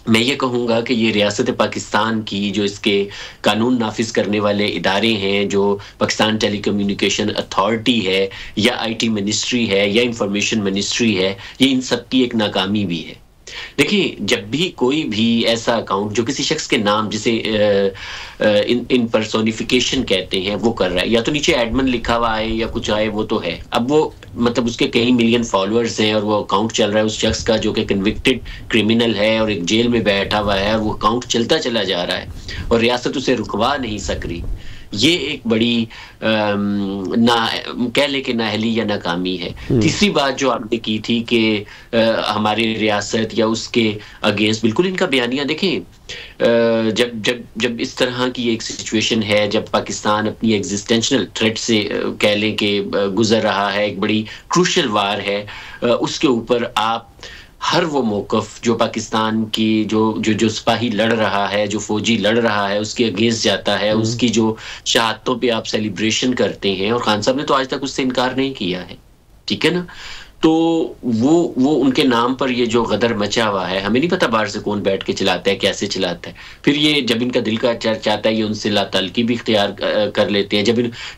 मैं ये कहूँगा कि ये रियासत पाकिस्तान की जो इसके कानून नाफिज करने वाले इदारे हैं, जो पाकिस्तान टेलीकम्युनिकेशन अथॉरिटी है या IT मिनिस्ट्री है या इंफॉर्मेशन मिनिस्ट्री है, ये इन सब की एक नाकामी भी है। देखिए, जब भी कोई भी ऐसा अकाउंट जो किसी शख्स के नाम, जिसे इन पर्सोनिफिकेशन कहते हैं, वो कर रहा है, या तो नीचे एडमिन लिखा हुआ आए या कुछ आए, वो तो है। अब वो मतलब उसके कई मिलियन फॉलोअर्स हैं और वो अकाउंट चल रहा है उस शख्स का जो कि कन्विक्टेड क्रिमिनल है और एक जेल में बैठा हुआ है, और वो अकाउंट चलता चला जा रहा है और रियासत उसे रुकवा नहीं सक रही। ये एक बड़ी कह ले कि नाअहली या नाकामी है। तीसरी बात जो आपने की थी कि हमारी रियासत या उसके अगेंस्ट, बिल्कुल इनका बयानिया देखें, जब इस तरह की एक सिचुएशन है, जब पाकिस्तान अपनी एग्जिस्टेंशियल थ्रेट से कह लें कि गुजर रहा है, एक बड़ी क्रूशल वार है, उसके ऊपर आप हर वो मौक़िफ़ जो पाकिस्तान की जो सिपाही लड़ रहा है, जो फौजी लड़ रहा है, उसके अगेंस्ट जाता है, उसकी जो शहादतों पे आप सेलिब्रेशन करते हैं, और खान साहब ने तो आज तक उससे इनकार नहीं किया है, ठीक है ना? तो वो उनके नाम पर ये जो गदर मचा हुआ है, हमें नहीं पता बाहर से कौन बैठ के चलाता है, कैसे चलाता है। फिर ये जब इनका दिल का चाहता है ये उनसे लातल्की भी इख्तियार कर लेते हैं।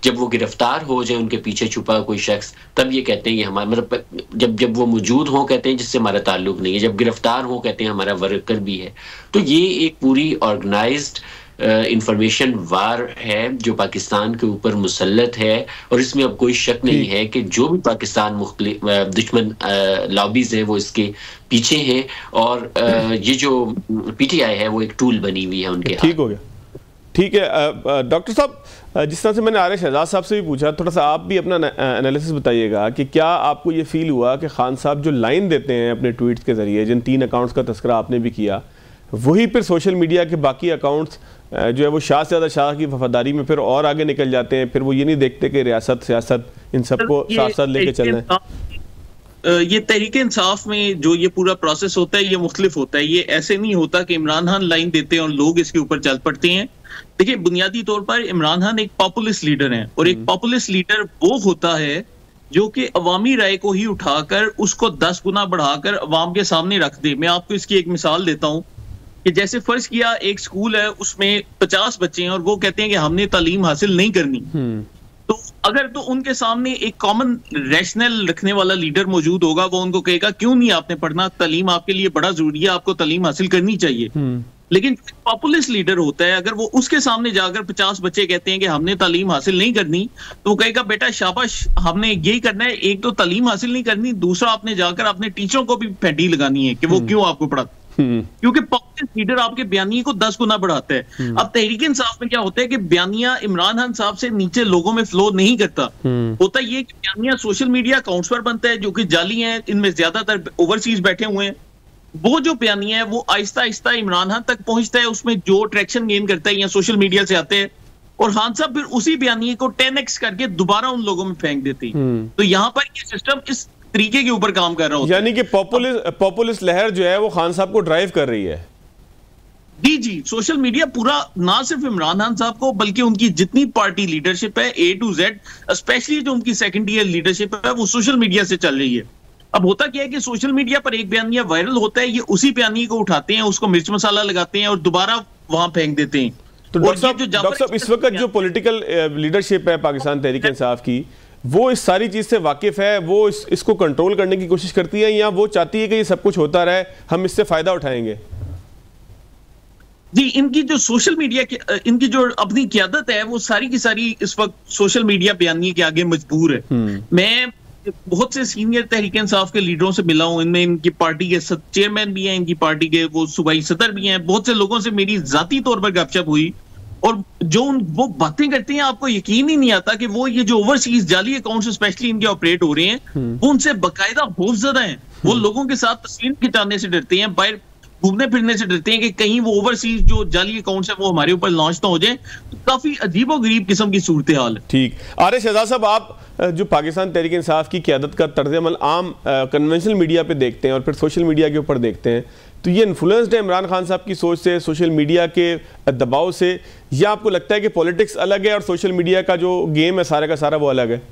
जब वो गिरफ्तार हो जाए, उनके पीछे छुपा कोई शख्स, तब ये कहते हैं ये हमारा, मतलब जब वो मौजूद हो कहते हैं जिससे हमारा ताल्लुक नहीं है, जब गिरफ्तार हो कहते हैं हमारा वर्कर भी है। तो ये एक पूरी ऑर्गेनाइज्ड इंफॉर्मेशन वार है जो पाकिस्तान के ऊपर मुसल्लत है, और इसमें अब कोई शक नहीं है कि जो भी पाकिस्तान मुख्तलिफ दुश्मन लॉबीज हैं वो इसके पीछे हैं, और ये जो PTI है वो एक टूल बनी हुई है उनके हाथ। ठीक हो गया, ठीक है। डॉक्टर साहब, जिस तरह से मैंने आरिफ शहजाद साहब से भी पूछा, थोड़ा सा आप भी अपना एनालिसिस बताइएगा कि क्या आपको ये फील हुआ कि खान साहब जो लाइन देते हैं अपने ट्वीट्स के ज़रिए, जिन 3 अकाउंट्स का तस्करा आपने भी किया, वही फिर सोशल मीडिया के बाकी अकाउंट्स जो है वो शाह से ज़्यादा शाह की वफादारी में फिर और आगे निकल जाते हैं, फिर वो ये नहीं देखते कि रियासत, सियासत इन सबको साथ साथ लेके चलना है? ये तहरीक इंसाफ में जो ये पूरा प्रोसेस होता है ये मुख्तलिफ होता है। ये ऐसे नहीं होता कि इमरान खान लाइन देते हैं और लोग इसके ऊपर चल पड़ते हैं। देखिए, बुनियादी तौर पर इमरान खान एक पॉपुलिस्ट लीडर हैं, और एक पॉपुलिस्ट लीडर वो होता है जो कि अवामी राय को ही उठाकर उसको 10 गुना बढ़ाकर अवाम के सामने रख दे। मैं आपको इसकी एक मिसाल देता हूँ कि जैसे फर्ज किया एक स्कूल है उसमें 50 बच्चे हैं और वो कहते हैं कि हमने तालीम हासिल नहीं करनी, तो अगर तो उनके सामने एक कॉमन रैशनल रखने वाला लीडर मौजूद होगा, वो उनको कहेगा क्यों नहीं आपने पढ़ना, तालीम आपके लिए बड़ा जरूरी है, आपको तालीम हासिल करनी चाहिए। लेकिन पॉपुलिस्ट लीडर होता है, अगर वो उसके सामने जाकर 50 बच्चे कहते हैं कि हमने तालीम हासिल नहीं करनी, तो वो कहेगा बेटा शाबाश, हमने यही करना है, एक तो तालीम हासिल नहीं करनी, दूसरा आपने जाकर अपने टीचरों को भी फेंटी लगानी है कि वो क्यों आपको पढ़ाते, क्योंकि पॉपुलिस्ट लीडर आपके बयानिए को 10 गुना बढ़ाता है। अब तहरीक इंसाफ में क्या होता है कि बयानिया इमरान खान साहब से नीचे लोगों में फ्लो नहीं करता, होता ये कि बयानिया सोशल मीडिया अकाउंट्स पर बनता है जो कि जाली हैं, इनमें ज्यादातर ओवरसीज बैठे हुए हैं। वो जो बयानिया है वो आहिस्ता आहिस्ता इमरान खान तक पहुंचता है, उसमें जो ट्रैक्शन गेन करता है या सोशल मीडिया से आते हैं, और खान साहब फिर उसी बयानिए को 10x करके दोबारा उन लोगों में फेंक देते हैं। तो यहाँ पर ये सिस्टम इस तरीके के ऊपर काम कर रहा होता है, यानी कि पॉपुलिस्ट लहर जो है वो खान साहब को ड्राइव कर रही है। जी, सोशल मीडिया पूरा ना सिर्फ इमरान खान साहब को बल्कि उनकी जितनी पार्टी लीडरशिप है A to Z, स्पेशली जो उनकी सेकंड ईयर लीडरशिप है, वो सोशल मीडिया से चल रही है। अब होता क्या है कि सोशल मीडिया पर एक बयानिया वायरल होता है, ये उसी बयानिए को उठाते हैं, उसको मिर्च मसाला लगाते हैं और दोबारा वहां फेंक देते हैं। तो डॉक्टर साहब इस वक्त जो पॉलिटिकल लीडरशिप है पाकिस्तान तहरीक इंसाफ की, वो इस सारी चीज से वाकिफ है, वो इसको कंट्रोल करने की कोशिश करती है, या वो चाहती है कि ये सब कुछ होता रहे, हम इससे फायदा उठाएंगे? जी, इनकी जो सोशल मीडिया की इनकी जो अपनी क़यादत है वो सारी की सारी इस वक्त सोशल मीडिया बयानिए के आगे मजबूर है। मैं बहुत से सीनियर तहरीक इंसाफ के लीडरों से मिला हूं, इनमें इनकी पार्टी के चेयरमैन भी हैं, इनकी पार्टी के वो सूबाई सदर भी हैं, बहुत से लोगों से मेरी जाती तौर पर गपशप हुई, और जो वो बातें करते हैं आपको यकीन ही नहीं आता कि वो ये जो ओवरसीज जाली अकाउंट्स स्पेशली इनके ऑपरेट हो रहे हैं, वो उनसे बाकायदा खौफजदा हैं। वो लोगों के साथ तस्वीर खिंचाने से डरते हैं, बाहर घूमने फिरने से डरते हैं कि कहीं वो ओवरसीज जो जाली अकाउंट्स है वो हमारे ऊपर लॉन्च ना हो जाए। तो काफी अजीब और गरीब किस्म की सूरत हाल है। ठीक, आरिफ शहजाद साहब, आप जो पाकिस्तान तहरीक इंसाफ की क़यादत का तर्ज अमल आम कन्वेंशनल मीडिया पे देखते हैं और फिर सोशल मीडिया के ऊपर देखते हैं, तो ये इन्फ्लुएंस्ड है इमरान खान साहब की सोच से, सोशल मीडिया के दबाव से, या आपको लगता है कि पॉलिटिक्स अलग है और सोशल मीडिया का जो गेम है सारा का सारा वो अलग है?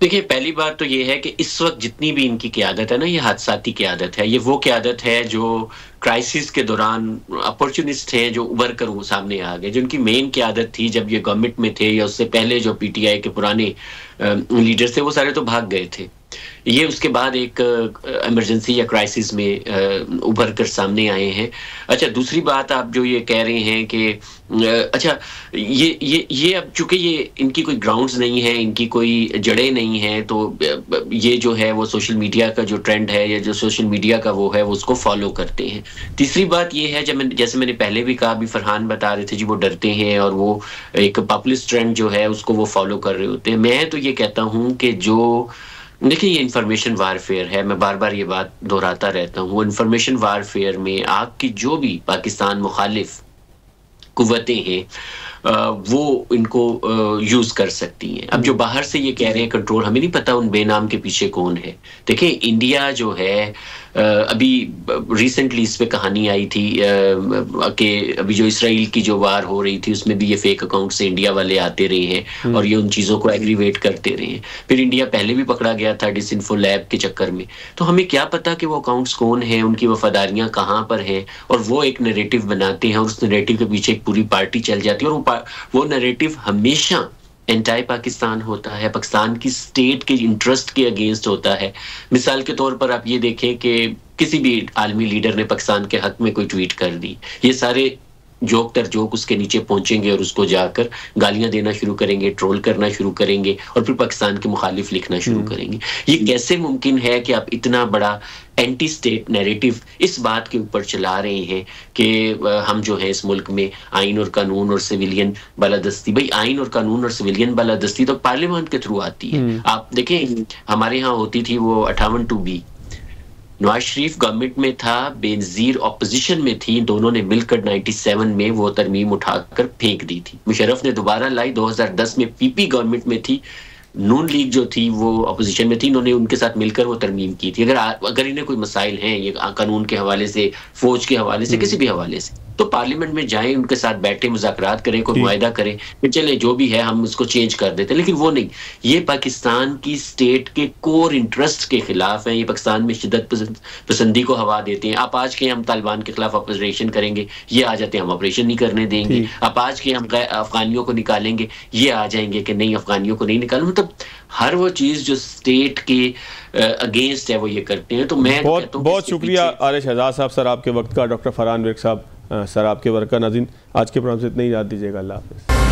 देखिए, पहली बात तो ये है कि इस वक्त जितनी भी इनकी क़यादत है ना, ये हादसाती क़यादत है। ये वो क़यादत है जो क्राइसिस के दौरान अपॉर्चुनिस्ट हैं जो उभर कर वो सामने आ गए। जिनकी मेन क़यादत थी जब ये गवर्नमेंट में थे या उससे पहले जो PTI के पुराने लीडर्स थे वो सारे तो भाग गए थे। ये उसके बाद एक इमरजेंसी या क्राइसिस में उभर कर सामने आए हैं। अच्छा, दूसरी बात आप जो ये कह रहे हैं कि अच्छा ये अब चूंकि ये इनकी कोई ग्राउंड्स नहीं है, इनकी कोई जड़ें नहीं है, तो ये जो है वो सोशल मीडिया का जो ट्रेंड है या जो सोशल मीडिया का वो है वो उसको फॉलो करते हैं। तीसरी बात ये है, जैसे मैंने पहले भी कहा, अभी फरहान बता रहे थे जी, वो डरते हैं और वो एक पॉपुलिस्ट ट्रेंड जो है उसको वो फॉलो कर रहे होते हैं। मैं तो ये कहता हूँ कि जो देखिए, ये इंफॉर्मेशन वारफेयर है, मैं बार बार ये बात दोहराता रहता हूँ। वो इंफॉर्मेशन वारफेयर में आपकी जो भी पाकिस्तान मुखालिफ कुव्वतें हैं वो इनको यूज कर सकती हैं। अब जो बाहर से ये कह रहे हैं कंट्रोल, हमें नहीं पता उन बेनाम के पीछे कौन है। देखिए, इंडिया जो है अभी रिसेंटली इस पे कहानी आई थी कि अभी जो इसराइल की जो वार हो रही थी उसमें भी ये फेक अकाउंट से इंडिया वाले आते रहे हैं और ये उन चीज़ों को एग्रीवेट करते रहे हैं। फिर इंडिया पहले भी पकड़ा गया था डिसइंफो लैब के चक्कर में। तो हमें क्या पता कि वो अकाउंट्स कौन हैं, उनकी वफादारियां कहाँ पर हैं, और वो एक नैरेटिव बनाते हैं और उस नैरेटिव के पीछे एक पूरी पार्टी चल जाती है, और वो नैरेटिव हमेशा एंटी पाकिस्तान होता है, पाकिस्तान की स्टेट के इंटरेस्ट के अगेंस्ट होता है। मिसाल के तौर पर आप ये देखें कि किसी भी आलमी लीडर ने पाकिस्तान के हक में कोई ट्वीट कर दी, ये सारे जोक तर जोक उसके नीचे पहुंचेंगे और उसको जाकर गालियां देना शुरू करेंगे, ट्रोल करना शुरू करेंगे और फिर पाकिस्तान के मुखालिफ लिखना शुरू करेंगे। ये कैसे मुमकिन है कि आप इतना बड़ा एंटी स्टेट नैरेटिव इस बात के ऊपर चला रहे हैं कि हम जो है इस मुल्क में आइन और कानून और सिविलियन बालादस्ती, भाई आइन और कानून और सिविलियन बालादस्ती तो पार्लियामेंट के थ्रू आती है। आप देखें, हमारे यहाँ होती थी वो 58(2)B, नवाज शरीफ गवर्नमेंट में था, बेनजीर ऑपोजिशन में थी, दोनों ने मिलकर 97 में वो तरमीम उठाकर फेंक दी थी। मुशर्रफ ने दोबारा लाई, 2010 में PP गवर्नमेंट में थी, नून लीग जो थी वो अपोजिशन में थी, इन्होंने उनके साथ मिलकर वो तरमीम की थी। अगर इन्हें कोई मसाइल हैं ये कानून के हवाले से, फौज के हवाले से, किसी भी हवाले से, तो पार्लियामेंट में जाएं, उनके साथ बैठे, मुज़ाकरात करें, कोई मुआहिदा करें कि चले जो भी है हम उसको चेंज कर देते हैं। लेकिन वो नहीं, ये पाकिस्तान की स्टेट के कोर इंटरेस्ट के खिलाफ है। ये पाकिस्तान में शिद्दत पसंदी को हवा देते हैं। आप आज के हम तालिबान के खिलाफ ऑपरेशन करेंगे, ये आ जाते हैं हम ऑपरेशन नहीं करने देंगे। आप आज के हम अफगानियों को निकालेंगे, ये आ जाएंगे कि नहीं अफगानियों को नहीं निकालेंगे। मतलब हर वो चीज जो स्टेट के अगेंस्ट है वो ये करते हैं। तो मैं बहुत शुक्रिया आरिश शहजाद साहब सर आपके वक्त का। डॉक्टर फरहान विर्क साहब सर आपके वर्क का। नाज़रीन आज के प्रोग्राम से इतना ही, याद दीजिएगा। अल्लाह हाफ़िज़।